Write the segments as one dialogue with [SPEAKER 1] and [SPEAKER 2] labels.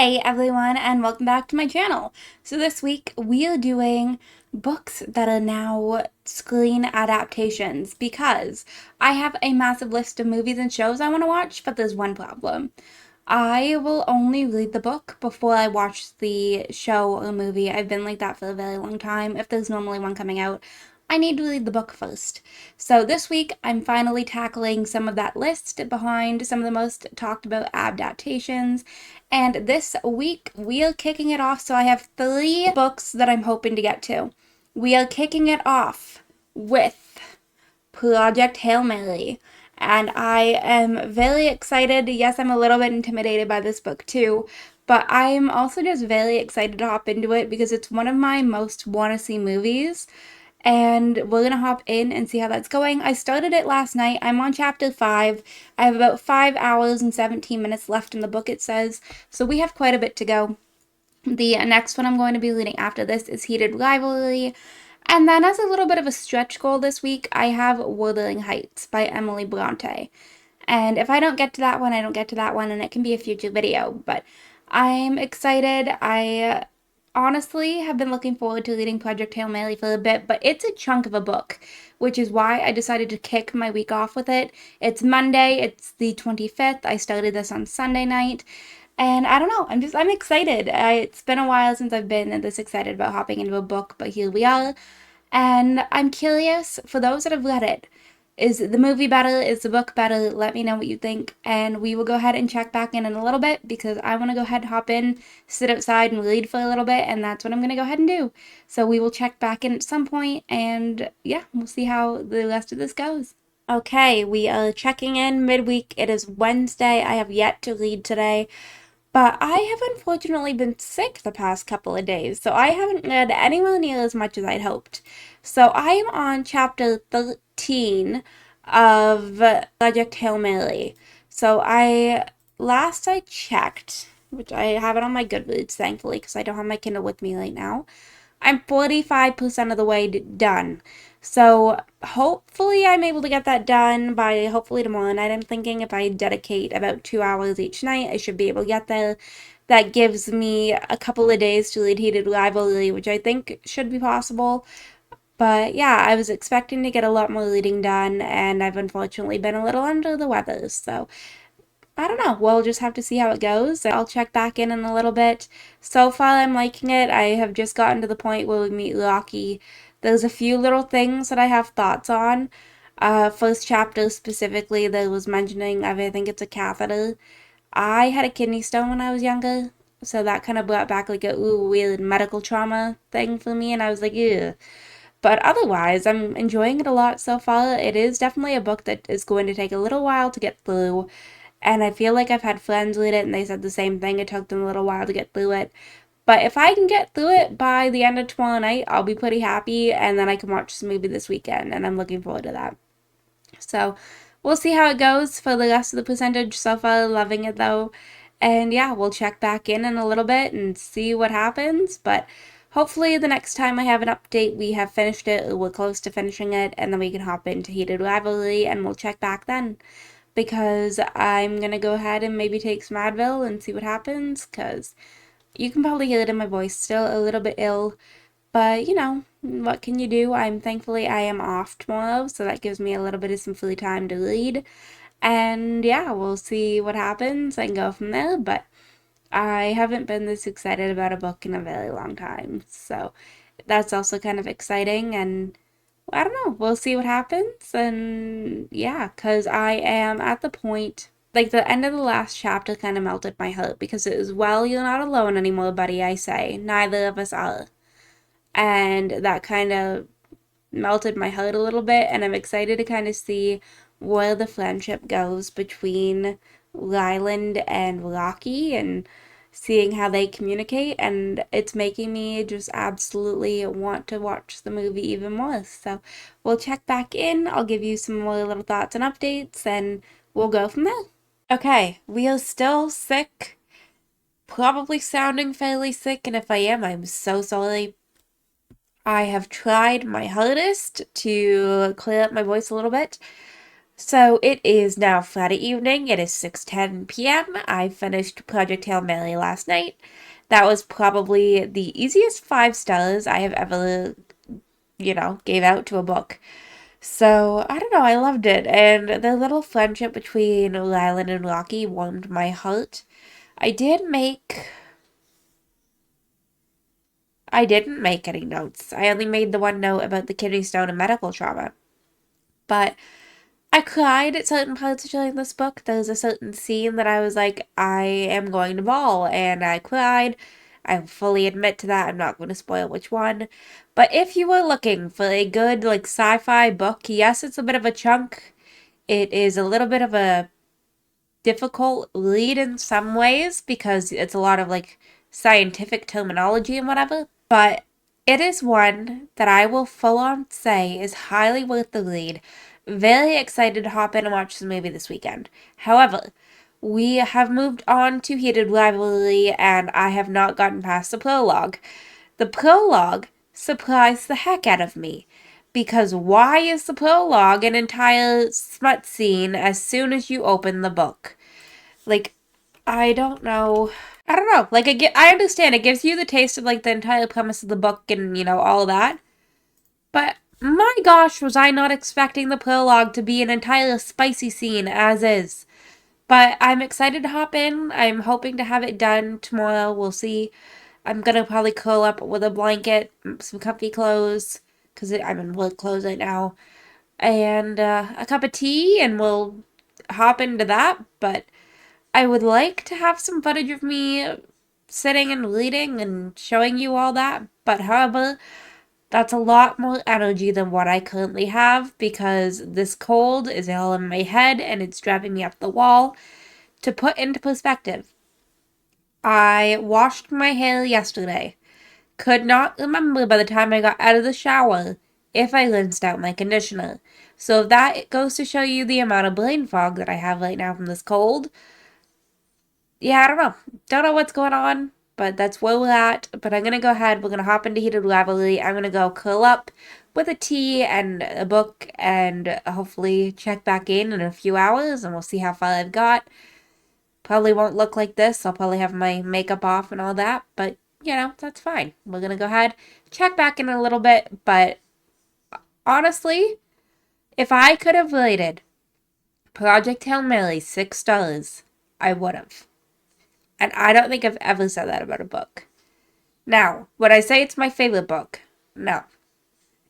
[SPEAKER 1] Hey everyone, and welcome back to my channel. So this week we are doing books that are now screen adaptations because I have a massive list of movies and shows I want to watch, but there's one problem. I will only read the book before I watch the show or movie. I've been like that for a very long time. If there's normally one coming out, I need to read the book first. So this week, I'm finally tackling some of that list behind some of the most talked about adaptations. And this week, we are kicking it off. So I have 3 books that I'm hoping to get to. We are kicking it off with Project Hail Mary. And I am very excited. Yes, I'm a little bit intimidated by this book too, but I'm also just very excited to hop into it because it's one of my most want to see movies. And we're gonna hop in and see how that's going. I started it last night. I'm on chapter 5. I have about 5 hours and 17 minutes left in the book, it says. So we have quite a bit to go. The next one I'm going to be reading after this is Heated Rivalry. And then as a little bit of a stretch goal this week, I have Wuthering Heights by Emily Bronte. And if I don't get to that one, I don't get to that one, and it can be a future video. But I'm excited. I honestly have been looking forward to reading Project Hail Mary for a bit, but it's a chunk of a book, which is why I decided to kick my week off with it. It's Monday, it's the 25th. I started this on Sunday night. And I don't know, I'm excited. It's been a while since I've been this excited about hopping into a book, but here we are. And I'm curious, for those that have read it, is the movie better? Is the book better? Let me know what you think. And we will go ahead and check back in a little bit because I want to go ahead and hop in, sit outside and read for a little bit. And that's what I'm going to go ahead and do. So we will check back in at some point. And yeah, we'll see how the rest of this goes. Okay, we are checking in midweek. It is Wednesday. I have yet to read today. But I have unfortunately been sick the past couple of days, so I haven't read anywhere near as much as I'd hoped. So I am on chapter 13 of Project Hail Mary. So last I checked, which I have it on my Goodreads, thankfully, because I don't have my Kindle with me right now, I'm 45% of the way done. So hopefully I'm able to get that done by hopefully tomorrow night. I'm thinking if I dedicate about 2 hours each night, I should be able to get there. That gives me a couple of days to read Heated Rivalry, which I think should be possible. But yeah, I was expecting to get a lot more reading done, and I've unfortunately been a little under the weather. So I don't know. We'll just have to see how it goes. I'll check back in a little bit. So far, I'm liking it. I have just gotten to the point where we meet Rocky. There's a few little things that I have thoughts on. First chapter specifically, there was mentioning I think it's a catheter. I had a kidney stone when I was younger, so that kind of brought back like a weird medical trauma thing for me, and I was like, ew. But otherwise, I'm enjoying it a lot so far. It is definitely a book that is going to take a little while to get through. And I feel like I've had friends read it and they said the same thing. It took them a little while to get through it. But if I can get through it by the end of tomorrow night, I'll be pretty happy. And then I can watch this movie this weekend. And I'm looking forward to that. So we'll see how it goes for the rest of the percentage. So far, loving it though. And yeah, we'll check back in a little bit and see what happens. But hopefully the next time I have an update, we have finished it or we're close to finishing it. And then we can hop into Heated Rivalry and we'll check back then because I'm gonna go ahead and maybe take some Advil and see what happens because you can probably hear it in my voice, still a little bit ill, but you know, what can you do? Thankfully I am off tomorrow, so that gives me a little bit of some free time to read. And yeah, we'll see what happens and go from there, but I haven't been this excited about a book in a very long time, so that's also kind of exciting. And I don't know. We'll see what happens. And yeah, because I am at the point, like the end of the last chapter kind of melted my heart because it is, well, you're not alone anymore, buddy, I say. Neither of us are. And that kind of melted my heart a little bit. And I'm excited to kind of see where the friendship goes between Ryland and Rocky and seeing how they communicate, and it's making me just absolutely want to watch the movie even more. So we'll check back in. I'll give you some more little thoughts and updates, and we'll go from there. Okay, we are still sick, probably sounding fairly sick, and if I am, I'm so sorry. I have tried my hardest to clear up my voice a little bit, So it is now Friday evening. It is 6:10 p.m. I finished Project Hail Mary last night. That was probably the easiest 5 stars I have ever, gave out to a book. So I don't know, I loved it. And the little friendship between Rylan and Rocky warmed my heart. I did make I didn't make any notes. I only made the one note about the kidney stone and medical trauma. But I cried at certain parts during this book. There's a certain scene that I was like, I am going to bawl, and I cried. I fully admit to that. I'm not going to spoil which one. But if you were looking for a good, like, sci-fi book, yes, it's a bit of a chunk. It is a little bit of a difficult read in some ways because it's a lot of, like, scientific terminology and whatever. But it is one that I will full on say is highly worth the read. Very excited to hop in and watch the movie this weekend. However, we have moved on to Heated Rivalry, and I have not gotten past the prologue. The prologue surprised the heck out of me. Because why is the prologue an entire smut scene as soon as you open the book? Like, I don't know. I don't know. Like, I understand it gives you the taste of, like, the entire premise of the book and, all that. But my gosh, was I not expecting the prologue to be an entire spicy scene as is. But I'm excited to hop in. I'm hoping to have it done tomorrow. We'll see. I'm gonna probably curl up with a blanket, some comfy clothes, because I'm in work clothes right now, and a cup of tea, and we'll hop into that. But I would like to have some footage of me sitting and reading and showing you all that, but however, that's a lot more energy than what I currently have because this cold is all in my head and it's driving me up the wall. To put into perspective, I washed my hair yesterday. Could not remember by the time I got out of the shower if I rinsed out my conditioner. So if that goes to show you the amount of brain fog that I have right now from this cold, yeah, I don't know. Don't know what's going on, but that's where we're at. But I'm gonna go ahead. We're gonna hop into Heated Rivalry. I'm gonna go curl up with a tea and a book and hopefully check back in a few hours and we'll see how far I've got. Probably won't look like this. I'll probably have my makeup off and all that, but that's fine. We're gonna go ahead, check back in a little bit, but honestly, if I could have rated Project Hail Mary 6 stars, I would have. And I don't think I've ever said that about a book. Now, would I say it's my favorite book? No. I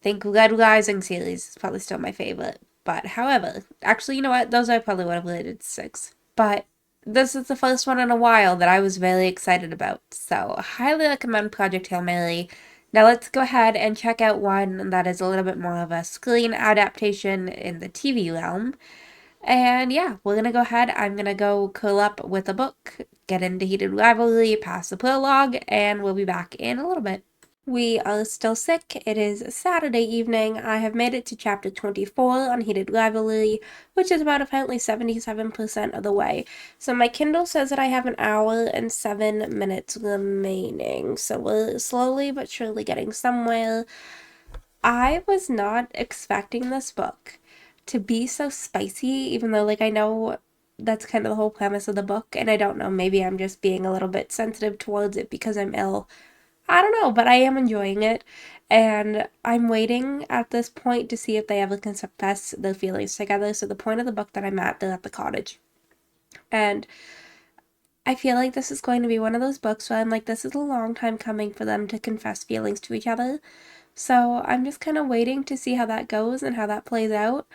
[SPEAKER 1] think Red Rising series is probably still my favorite. But however, actually, you know what? Those I probably would have rated 6. But this is the first one in a while that I was very excited about. So, I highly recommend Project Hail Mary. Now let's go ahead and check out one that is a little bit more of a screen adaptation in the TV realm. And yeah, we're gonna go ahead. I'm gonna go curl up with a book, get into Heated Rivalry, pass the prologue, and we'll be back in a little bit. We are still sick. It is Saturday evening. I have made it to chapter 24 on Heated Rivalry, which is about apparently 77% of the way. So my Kindle says that I have an hour and 7 minutes remaining. So we're slowly but surely getting somewhere. I was not expecting this book to be so spicy, even though, like, I know that's kind of the whole premise of the book, and I don't know, maybe I'm just being a little bit sensitive towards it because I'm ill. I don't know, but I am enjoying it, and I'm waiting at this point to see if they ever confess their feelings together. So the point of the book that I'm at, they're at the cottage. And I feel like this is going to be one of those books where I'm like, this is a long time coming for them to confess feelings to each other. So I'm just kind of waiting to see how that goes and how that plays out.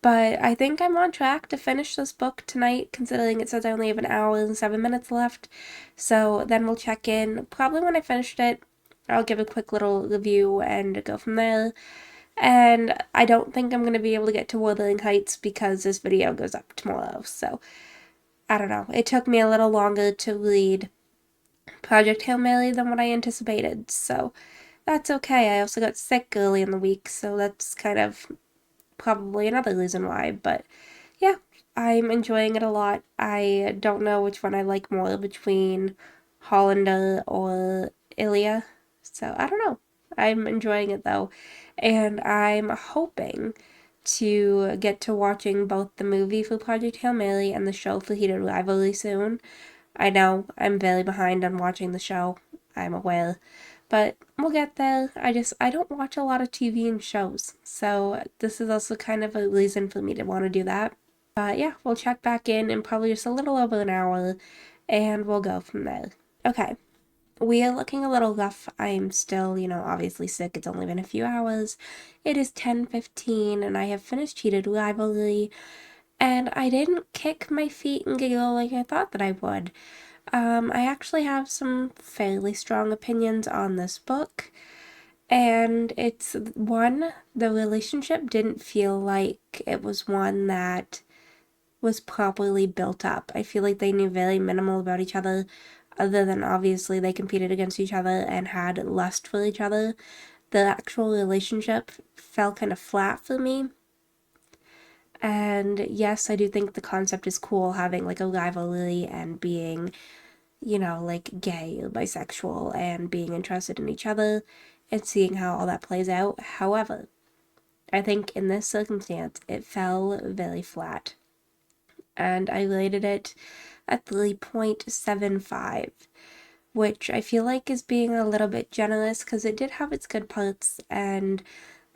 [SPEAKER 1] But I think I'm on track to finish this book tonight, considering it says I only have an hour and 7 minutes left. So then we'll check in. Probably when I finished it, I'll give a quick little review and go from there. And I don't think I'm going to be able to get to Wuthering Heights because this video goes up tomorrow. So I don't know. It took me a little longer to read Project Hail Mary than what I anticipated. So that's okay. I also got sick early in the week, so that's kind of probably another reason why. But yeah, I'm enjoying it a lot. I don't know which one I like more between Hollander or Ilya. So I don't know. I'm enjoying it though. And I'm hoping to get to watching both the movie for Project Hail Mary and the show for Heated Rivalry soon. I know I'm very behind on watching the show, I'm aware, but we'll get there. I don't watch a lot of TV and shows, so this is also kind of a reason for me to want to do that. But yeah, we'll check back in probably just a little over an hour, and we'll go from there. Okay, we are looking a little rough. I'm still, obviously sick. It's only been a few hours. It is 10:15, and I have finished Heated Rivalry, and I didn't kick my feet and giggle like I thought that I would. I actually have some fairly strong opinions on this book, and it's one, the relationship didn't feel like it was one that was properly built up. I feel like they knew very minimal about each other, other than obviously they competed against each other and had lust for each other. The actual relationship fell kind of flat for me. And yes, I do think the concept is cool, having like a rivalry and being, like gay or bisexual and being interested in each other and seeing how all that plays out. However, I think in this circumstance, it fell very flat. And I rated it at 3.75, which I feel like is being a little bit generous because it did have its good parts and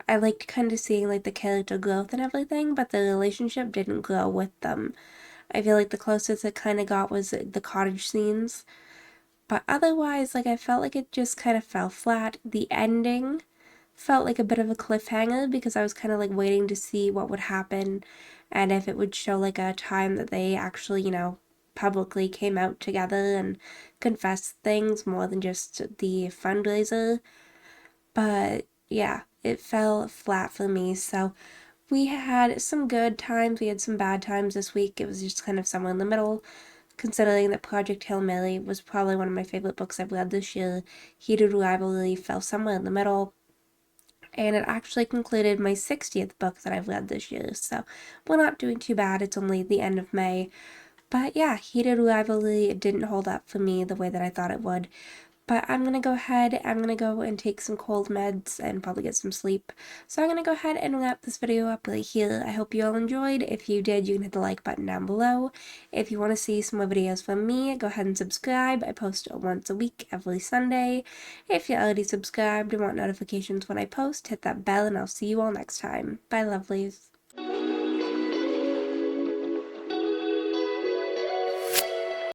[SPEAKER 1] I liked kind of seeing like the character growth and everything, but the relationship didn't grow with them. I feel like the closest it kind of got was the cottage scenes, but otherwise, like I felt like it just kind of fell flat. The ending felt like a bit of a cliffhanger because I was kind of like waiting to see what would happen and if it would show like a time that they actually, publicly came out together and confessed things more than just the fundraiser. But yeah, it fell flat for me. So we had some good times, we had some bad times this week. It was just kind of somewhere in the middle, considering that Project Hail Mary was probably one of my favorite books I've read this year. Heated Rivalry fell somewhere in the middle, and it actually concluded my 60th book that I've read this year, so we're not doing too bad. It's only the end of May. But yeah, Heated Rivalry didn't hold up for me the way that I thought it would. But I'm gonna go ahead, I'm gonna go and take some cold meds and probably get some sleep. So I'm gonna go ahead and wrap this video up right here. I hope you all enjoyed. If you did, you can hit the like button down below. If you want to see some more videos from me, go ahead and subscribe. I post once a week, every Sunday. If you're already subscribed and want notifications when I post, hit that bell and I'll see you all next time. Bye, lovelies.